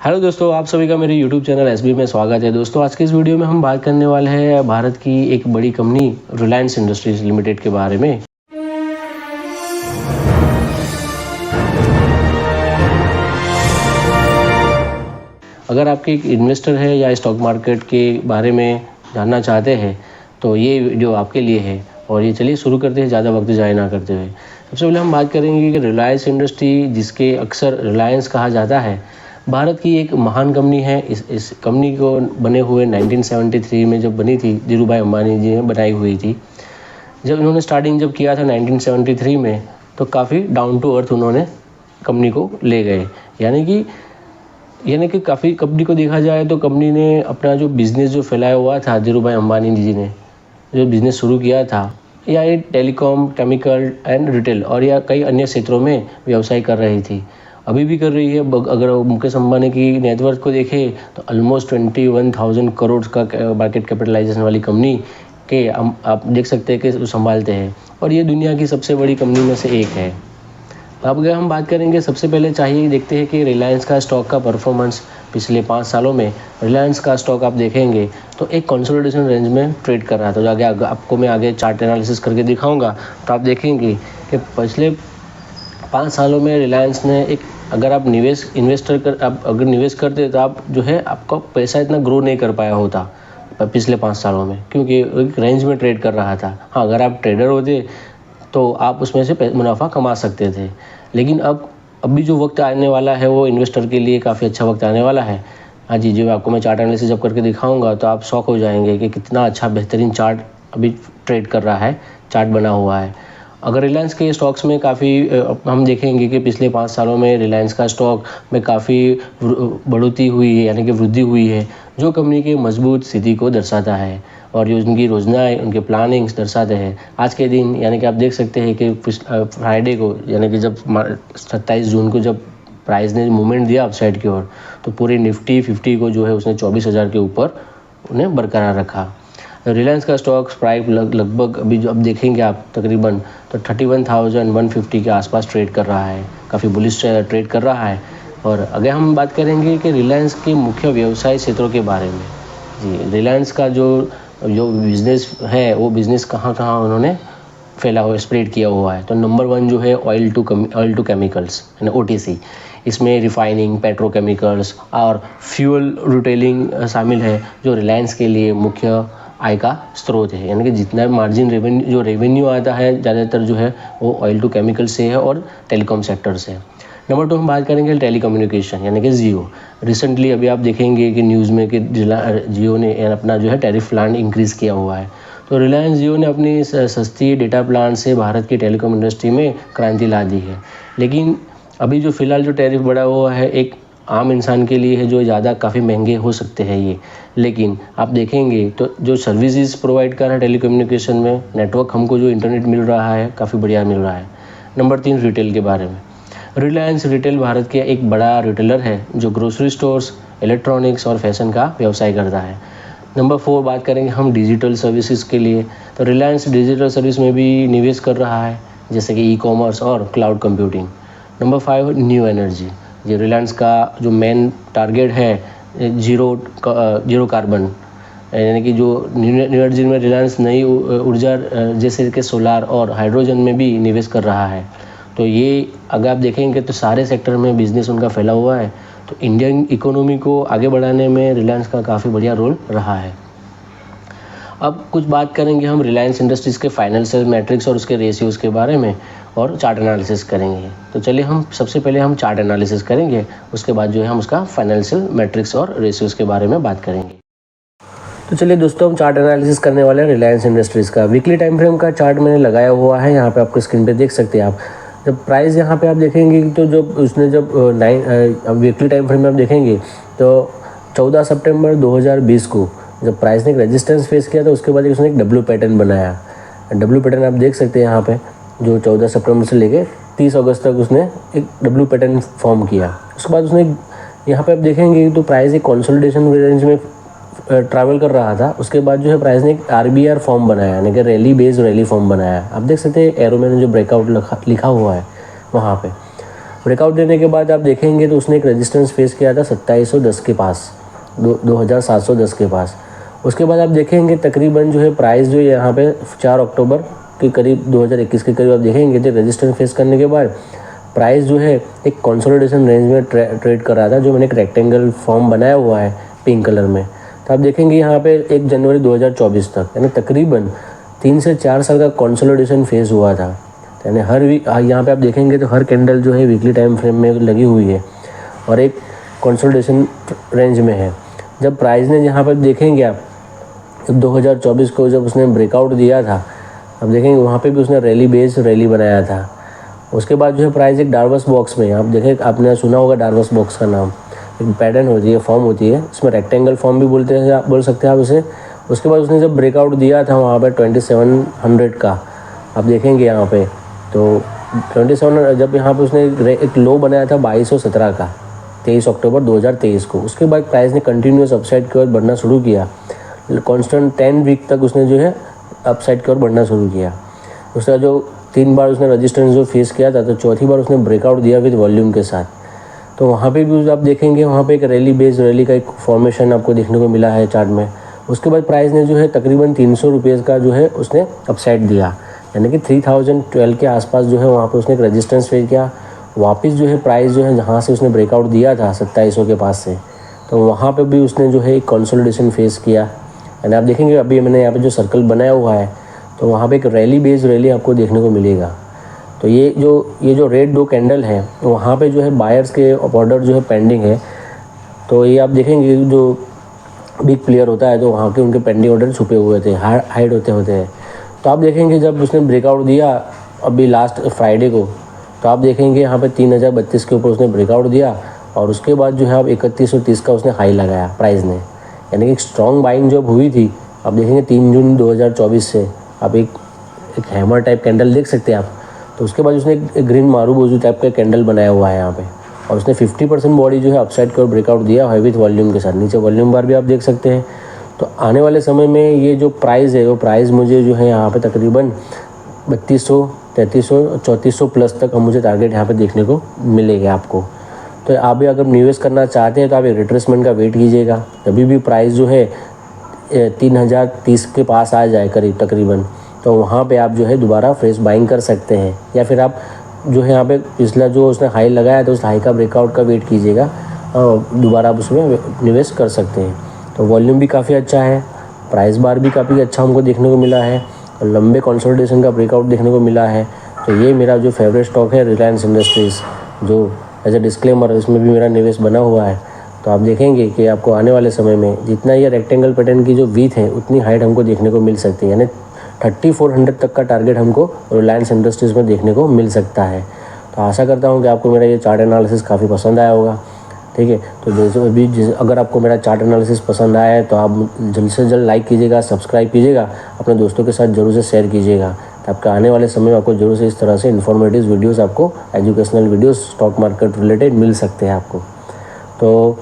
Hello दोस्तों, आप सभी का मेरे यूट्यूब चैनल एसबी में स्वागत है। दोस्तों, आज के इस वीडियो में हम बात करने वाले हैं भारत की एक बड़ी कंपनी रिलायंस इंडस्ट्रीज लिमिटेड के बारे में। अगर आपके एक इन्वेस्टर है या स्टॉक मार्केट के बारे में जानना चाहते हैं तो ये वीडियो आपके लिए है। और ये चलिए शुरू करते हैं ज़्यादा वक्त ज़ाया ना करते हुए। सबसे पहले हम बात करेंगे कि रिलायंस इंडस्ट्री, जिसके अक्सर रिलायंस कहा जाता है, भारत की एक महान कंपनी है। इस कंपनी को बने हुए 1973 में जब बनी थी, धीरू भाई अंबानी जी ने बनाई हुई थी। जब इन्होंने स्टार्टिंग जब किया था 1973 में, तो काफ़ी डाउन टू अर्थ उन्होंने कंपनी को ले गए। यानी कि काफ़ी कंपनी को देखा जाए तो कंपनी ने अपना जो बिज़नेस जो फैलाया हुआ था, धीरू भाई अंबानी जी ने जो बिज़नेस शुरू किया था, या ये टेलीकॉम, केमिकल एंड रिटेल और या कई अन्य क्षेत्रों में व्यवसाय कर रही थी, अभी भी कर रही है। अगर मुकेश अंबानी की नेटवर्थ को देखें तो ऑलमोस्ट 21,000 करोड़ का मार्केट कैपिटलाइजेशन वाली कंपनी के आप देख सकते हैं कि संभालते हैं, और ये दुनिया की सबसे बड़ी कंपनी में से एक है। अब अगर हम बात करेंगे, सबसे पहले चाहिए देखते हैं कि रिलायंस का स्टॉक का परफॉर्मेंस पिछले 5 सालों में। रिलायंस का स्टॉक आप देखेंगे तो एक कंसोलिडेशन रेंज में ट्रेड कर रहा था। जो आगे आपको मैं आगे चार्ट एनालिसिस करके दिखाऊंगा तो आप देखेंगे कि पिछले 5 सालों में रिलायंस ने अगर आप अगर निवेश करते तो आप जो है आपका पैसा इतना ग्रो नहीं कर पाया होता पिछले 5 सालों में, क्योंकि एक रेंज में ट्रेड कर रहा था। हाँ, अगर आप ट्रेडर होते तो आप उसमें से मुनाफा कमा सकते थे। लेकिन अब भी जो वक्त आने वाला है वो इन्वेस्टर के लिए काफ़ी अच्छा वक्त आने वाला है। हाँ जी, जो आपको मैं चार्ट एनालिसिस जब करके दिखाऊंगा तो आप शॉक हो जाएंगे कि कितना अच्छा बेहतरीन चार्ट अभी ट्रेड कर रहा है, चार्ट बना हुआ है। अगर रिलायंस के स्टॉक्स में काफ़ी हम देखेंगे कि पिछले 5 सालों में रिलायंस का स्टॉक में काफ़ी बढ़ोतरी हुई है, यानी कि वृद्धि हुई है, जो कंपनी की मजबूत स्थिति को दर्शाता है और जो उनकी योजनाएं, उनके प्लानिंग्स दर्शाते हैं। आज के दिन यानी कि आप देख सकते हैं कि फ्राइडे को, यानी कि जब 27 जून को जब प्राइस ने मूवमेंट दिया अपसाइड की ओर, तो पूरी निफ्टी 50 को जो है उसने 24,000 के ऊपर उन्हें बरकरार रखा। रिलायंस का स्टॉक प्राइस लगभग अभी जो अब देखेंगे आप तकरीबन तो 31,150 के आसपास ट्रेड कर रहा है, काफ़ी बुलिश ट्रेड कर रहा है। और अगर हम बात करेंगे कि रिलायंस के मुख्य व्यवसाय क्षेत्रों के बारे में, जी, रिलायंस का जो बिज़नेस है वो बिज़नेस कहाँ कहाँ उन्होंने फैला हुआ, स्प्रेड किया हुआ है। तो नंबर 1 जो है ऑयल टू केमिकल्स यानी OTC। इसमें रिफाइनिंग, पेट्रोकेमिकल्स और फ्यूल रिटेलिंग शामिल है, जो रिलायंस के लिए मुख्य आय का स्रोत है। यानी कि जितना मार्जिन रेवेन्यू आता है ज़्यादातर जो है वो ऑयल टू केमिकल से है और टेलीकॉम सेक्टर से है। नंबर 2 हम बात करेंगे टेलीकम्युनिकेशन यानी कि जियो। रिसेंटली अभी आप देखेंगे कि न्यूज़ में कि जियो ने अपना जो है टैरिफ प्लान इंक्रीज़ किया हुआ है। तो रिलायंस जियो ने अपनी सस्ती डेटा प्लान से भारत की टेलीकॉम इंडस्ट्री में क्रांति ला दी है। लेकिन अभी जो फ़िलहाल जो टैरिफ बढ़ा हुआ है एक आम इंसान के लिए है, जो ज़्यादा काफ़ी महंगे हो सकते हैं ये। लेकिन आप देखेंगे तो जो सर्विसेज प्रोवाइड कर रहा है टेलीकम्युनिकेशन में, नेटवर्क हमको जो इंटरनेट मिल रहा है काफ़ी बढ़िया मिल रहा है। नंबर 3 रिटेल के बारे में। रिलायंस रिटेल भारत के एक बड़ा रिटेलर है जो ग्रोसरी स्टोर्स, इलेक्ट्रॉनिक्स और फैशन का व्यवसाय करता है। नंबर 4 बात करेंगे हम डिजिटल सर्विसेज के लिए, तो रिलायंस डिजिटल सर्विस में भी निवेश कर रहा है, जैसे कि ई-कॉमर्स और cloud computing. Number 5 new energy. ये रिलायंस का जो मेन टारगेट है जीरो कार्बन, यानी कि जो न्यू एनर्जी में रिलायंस नई ऊर्जा जैसे कि सोलार और हाइड्रोजन में भी निवेश कर रहा है। तो ये अगर आप देखेंगे तो सारे सेक्टर में बिजनेस उनका फैला हुआ है। तो इंडियन इकोनॉमी को आगे बढ़ाने में रिलायंस का काफ़ी बढ़िया रोल रहा है। अब कुछ बात करेंगे हम रिलायंस इंडस्ट्रीज़ के फाइनेंशियल मैट्रिक्स और उसके रेशियोज़ के बारे में और चार्ट एनालिसिस करेंगे। तो चलिए हम सबसे पहले हम चार्ट एनालिसिस करेंगे, उसके बाद जो है हम उसका फाइनेंशियल मैट्रिक्स और रेशियोज़ के बारे में बात करेंगे। तो चलिए दोस्तों, हम चार्ट एनालिसिस करने वाले हैं रिलायंस इंडस्ट्रीज़ का। वीकली टाइम फ्रेम का चार्ट मैंने लगाया हुआ है, यहाँ पे आपको स्क्रीन पे देख सकते हैं आप। जब प्राइस यहाँ पे आप देखेंगे तो जब वीकली टाइम फ्रेम में आप देखेंगे तो 14 सितंबर 2020 को जब प्राइस ने एक रेजिस्टेंस फेस किया था, उसके बाद उसने एक डब्ल्यू पैटर्न बनाया। डब्ल्यू पैटर्न आप देख सकते हैं यहाँ पे, जो 14 सितंबर से लेके 30 अगस्त तक उसने एक डब्ल्यू पैटर्न फॉर्म किया। उसके बाद उसने यहाँ पे आप देखेंगे तो प्राइस एक कंसोलिडेशन रेंज में ट्रैवल कर रहा था। उसके बाद जो है प्राइस ने एक RBR फॉर्म बनाया, यानी कि रैली बेस्ड रैली फॉर्म बनाया। आप देख सकते हैं एरो में जो ब्रेकआउट लिखा हुआ है वहाँ पे। ब्रेकआउट देने के बाद आप देखेंगे तो उसने एक रेजिस्टेंस फेस किया था 2710 के पास, 2710 के पास। उसके बाद आप देखेंगे तकरीबन जो है प्राइस जो यहाँ पे 4 अक्टूबर के करीब 2021 के करीब आप देखेंगे तो रेजिस्टेंस फेस करने के बाद प्राइस जो है एक कंसोलिडेशन रेंज में ट्रेड कर रहा था, जो मैंने एक रेक्टेंगल फॉर्म बनाया हुआ है पिंक कलर में। तो आप देखेंगे यहाँ पे 1 जनवरी 2024 तक यानी तकरीबन 3 से 4 साल का कंसोलिडेशन फेज हुआ था। यानी हर वीक यहाँ पे आप देखेंगे तो हर कैंडल जो है वीकली टाइम फ्रेम में लगी हुई है और एक कंसोलिडेशन रेंज में है। जब प्राइस ने यहाँ पर देखेंगे आप 2024 को जब उसने ब्रेकआउट दिया था, अब देखेंगे वहाँ पे भी उसने रैली बनाया था। उसके बाद जो है प्राइस एक डार्वस बॉक्स में, आप देखें आपने सुना होगा डार्वस बॉक्स का नाम, एक पैटर्न होती है, फॉर्म होती है, इसमें रेक्टेंगल फॉर्म भी बोलते हैं, आप बोल सकते हैं आप इसे। उसके बाद उसने जब ब्रेकआउट दिया था वहाँ पे 2700 का, आप देखेंगे यहाँ पे तो 27 जब यहाँ पे उसने एक लो बनाया था 2217 का 23 अक्टूबर 2023 को। उसके बाद प्राइस ने कंटिन्यूस अपसाइड की ओर बढ़ना शुरू किया, कॉन्स्टेंट 10 वीक तक उसने जो है अपसाइड की ओर बढ़ना शुरू किया। उसका जो 3 बार उसने रजिस्टेंस जो फेस किया था, तो चौथी बार उसने ब्रेकआउट दिया विद वॉल्यूम के साथ। तो वहाँ पे भी आप देखेंगे वहाँ पे एक रैली का एक फॉर्मेशन आपको देखने को मिला है चार्ट में। उसके बाद प्राइस ने जो है तकरीबन 300 रुपये का जो है उसने अपसाइड दिया, यानी कि 3012 के आसपास जो है वहाँ पे उसने एक रेजिस्टेंस फेस किया। वापस जो है प्राइस जो है जहाँ से उसने ब्रेकआउट दिया था 2700 के पास से, तो वहाँ पे भी उसने जो है एक कंसोलिडेशन फेस किया। यानी आप देखेंगे अभी मैंने यहाँ पे जो सर्कल बनाया हुआ है, तो वहाँ पे एक रैली आपको देखने को मिलेगा। तो ये जो रेड 2 कैंडल है, वहाँ पे जो है बायर्स के ऑर्डर जो है पेंडिंग है। तो ये आप देखेंगे जो बिग प्लेयर होता है तो वहाँ के उनके पेंडिंग ऑर्डर छुपे हुए थे, हाइड होते हैं। तो आप देखेंगे जब उसने ब्रेकआउट दिया अभी लास्ट फ्राइडे को, तो आप देखेंगे यहाँ पे 3032 के ऊपर उसने ब्रेकआउट दिया और उसके बाद जो है अब 3130 का उसने हाई लगाया प्राइस ने, यानी कि एक स्ट्रॉन्ग बाइंग जब हुई थी। आप देखेंगे 3 जून 2024 से आप एक हैमर टाइप कैंडल देख सकते हैं आप। तो उसके बाद उसने एक ग्रीन मारूबोजू टाइप का कैंडल बनाया हुआ है यहाँ पे, और उसने 50% बॉडी जो है अपसाइड की ओर ब्रेकआउट दिया है विथ वॉल्यूम के साथ। नीचे वॉल्यूम बार भी आप देख सकते हैं। तो आने वाले समय में ये जो प्राइस है वो प्राइस मुझे जो है यहाँ पे तकरीबन 3200, 3300, 3400 प्लस तक मुझे टारगेट यहाँ पे देखने को मिलेगा आपको। तो आप भी अगर निवेश करना चाहते हैं तो आप एक रिट्रेसमेंट का वेट कीजिएगा। तभी भी प्राइस जो है 3030 के पास आ जाए करीब तकरीबन, तो वहाँ पे आप जो है दोबारा फ्रेश बाइंग कर सकते हैं। या फिर आप जो है यहाँ पे पिछला जो उसने हाई लगाया तो उस हाई का ब्रेकआउट का वेट कीजिएगा और दोबारा आप उसमें निवेश कर सकते हैं। तो वॉल्यूम भी काफ़ी अच्छा है, प्राइस बार भी काफ़ी अच्छा हमको देखने को मिला है और लंबे कंसोलिडेशन का ब्रेकआउट देखने को मिला है। तो ये मेरा जो फेवरेट स्टॉक है रिलायंस इंडस्ट्रीज़, जो एज ए डिस्क्लेमर इसमें भी मेरा निवेश बना हुआ है। तो आप देखेंगे कि आपको आने वाले समय में जितना ये रेक्टेंगल पैटर्न की जो वीथ है उतनी हाइट हमको देखने को मिल सकती है, यानी 3400 तक का टारगेट हमको रिलायंस इंडस्ट्रीज़ में देखने को मिल सकता है। तो आशा करता हूँ कि आपको मेरा ये चार्ट एनालिसिस काफ़ी पसंद आया होगा। ठीक है, तो जैसे अभी अगर आपको मेरा चार्ट एनालिसिस पसंद आया है तो आप जल्द से जल्द लाइक कीजिएगा, सब्सक्राइब कीजिएगा, अपने दोस्तों के साथ जरूर से शेयर कीजिएगा। तो आपका आने वाले समय में आपको जरूर से इस तरह से इन्फॉर्मेटिव वीडियोस, आपको educational videos stock market related मिल सकते हैं आपको। तो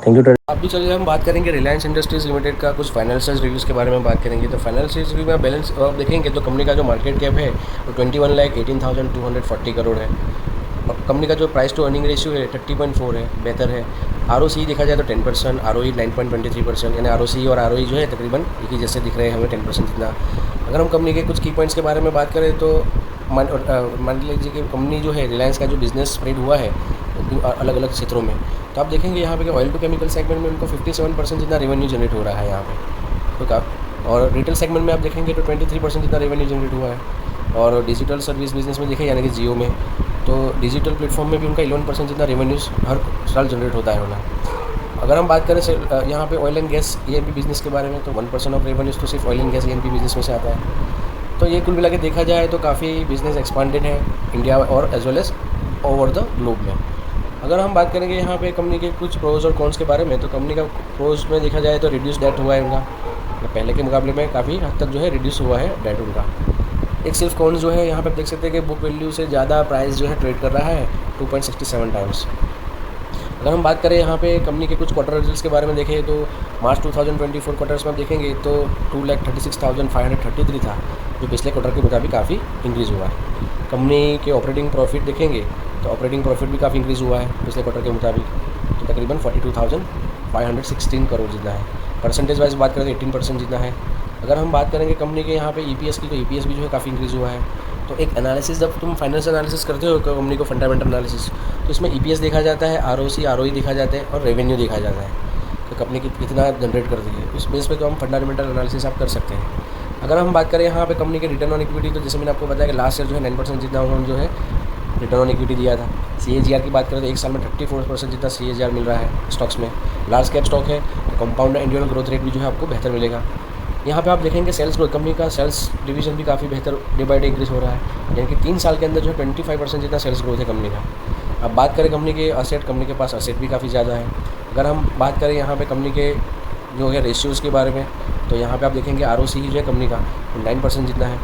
थैंक यू। अभी चलिए हम बात करेंगे रिलायंस इंडस्ट्रीज़ लिमिटेड का कुछ फाइनेंशियल रिव्यूज़ के बारे में बात करेंगे। तो फाइनेंशियल रिव्यू में बैलेंस आप देखेंगे तो कंपनी का जो मार्केट कैप है वो 21,18,240 करोड़ है। और कंपनी का जो प्राइस टू अर्निंग रेशियो है 30.4 है, बेहतर है। ROCE देखा जाए तो 10%, ROE 9.23%, यानी ROCE और ROE जो है तकरीबन एक ही जैसे दिख रहे हैं हमें 10% जितना। अगर हम कंपनी के कुछ की पॉइंट्स के बारे में बात करें तो मान लीजिए कि कंपनी जो है रिलायंस का जो बिज़नेस स्प्रेड हुआ है अलग अलग क्षेत्रों में, तो आप देखेंगे यहाँ पे कि ऑयल टू केमिकल सेगमेंट में उनको 57% जितना रेवेन्यू जनरेट हो रहा है यहाँ पे। तो और रिटेल सेगमेंट में आप देखेंगे तो 23% जितना रेवेन्यू जनरेट हुआ है। और डिजिटल सर्विस बिजनेस में देखें यानी कि जियो में, तो डिजिटल प्लेटफॉर्म में भी उनका 11% जितना रेवेन्यूज़ हर साल जनरेट होता है उन्हें। अगर हम बात करें यहाँ पे oil and gas E&P business के बारे में, तो 1% ऑफ रेवेन्यूज़ तो सिर्फ oil and gas E&P business में से आता है। तो ये कुल मिला के देखा जाए तो काफ़ी बिज़नेस एक्सपांडेड है इंडिया और as well as over the globe में। अगर हम बात करेंगे यहाँ पे कंपनी के कुछ प्रोज और कॉन्स के बारे में, तो कंपनी का प्रोज में देखा जाए तो रिड्यूस डेट हुआ है उनका, पहले के मुकाबले में काफ़ी हद तक जो है रिड्यूस हुआ है डेट उनका। एक सिर्फ कॉन्स जो है यहाँ पे देख सकते हैं कि बुक वैल्यू से ज़्यादा प्राइस जो है ट्रेड कर रहा है 2.67 टाइम्स। अगर हम बात करें यहाँ पे कंपनी के कुछ क्वार्टर रिजल्ट्स के बारे में देखें तो मार्च 2024 क्वार्टर्स में देखेंगे तो 2,36,533 था, जो पिछले क्वार्टर के मुताबिक काफ़ी इंक्रीज़ हुआ है। कंपनी के ऑपरेटिंग प्रॉफिट देखेंगे तो ऑपरेटिंग प्रॉफिट भी काफ़ी इंक्रीज़ हुआ है पिछले क्वार्टर के मुताबिक, तो तकरीबन 42,516 करोड़ जितना है। परसेंटेज वाइज बात करें तो 18% जितना है। अगर हम बात करेंगे कंपनी के यहाँ पे ईपीएस की, तो ईपीएस भी जो है काफ़ी इंक्रीज़ हुआ है। तो एक एनालिसिस, जब तुम फाइनेंशियल एनालिसिस करते हो कंपनी को, फंडामेंटल एनालिसिस, तो इसमें ईपीएस देखा जाता है, आरओसी आरओई देखा जाता है और रेवेन्यू देखा जाता है कि कंपनी कितना जनरेट करती है। उस बेस पे तो हम फंडामेंटल एनालिसिस आप कर सकते हैं। अगर हम बात करें यहाँ पे कंपनी के रिटर्न ऑन इक्विटी, तो जैसे मैंने आपको बताया कि लास्ट ईयर जो है 9% जितना उन्होंने जो है रिटर्न ऑन इक्विटी दिया था। सीएजीआर की बात करें तो एक साल में 34% जितना सीएजीआर मिल रहा है स्टॉक्स में। लार्ज कैप स्टॉक है तो कंपाउंड एनुअल ग्रोथ रेट भी जो है आपको बेहतर मिलेगा। यहाँ पे आप देखेंगे सेल्स ग्रोथ, कंपनी का सेल्स डिवीजन भी काफ़ी बेहतर डे बाई डे इंक्रीज हो रहा है, यानी कि 3 साल के अंदर जो है 25% जितना सेल्स ग्रोथ है कंपनी का। अब बात करें कंपनी के असेट, कंपनी के पास असेट भी काफ़ी ज़्यादा है। अगर हम बात करें यहाँ पे कंपनी के जो है रेशियोज़ के बारे में, तो यहाँ पे आप देखेंगे आरओसी जो है कंपनी का 9% जितना है।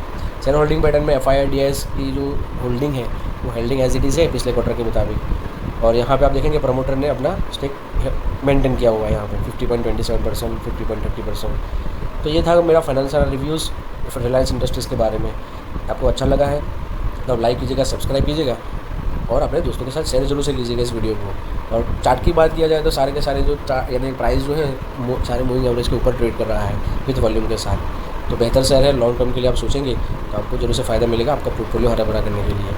शेयर होल्डिंग पैटर्न में एफआईआईडीएस की जो होल्डिंग है वो होल्डिंग एज इट इज़ है पिछले क्वार्टर के मुताबिक। और यहाँ पे आप देखेंगे प्रमोटर ने अपना स्टेक मेंटेन किया हुआ है यहाँ पे 50.27%, 50.30%। तो ये था मेरा फाइनेंशियल रिव्यूज़ रिलायंस इंडस्ट्रीज़ के बारे में। आपको अच्छा लगा है तो आप लाइक कीजिएगा, सब्सक्राइब कीजिएगा और अपने दोस्तों के साथ शेयर जरूर से कीजिएगा इस वीडियो को। और चार्ट की बात किया जाए तो सारे के सारे जो यानी प्राइस जो है सारे मूविंग एवरेज के ऊपर ट्रेड कर रहा है विद वॉल्यूम के साथ। तो बेहतर शेयर है, लॉन्ग टर्म के लिए आप सोचेंगे तो आपको जरूर से फ़ायदा मिलेगा आपका पोर्टफोलियो हरा भरा करने के लिए।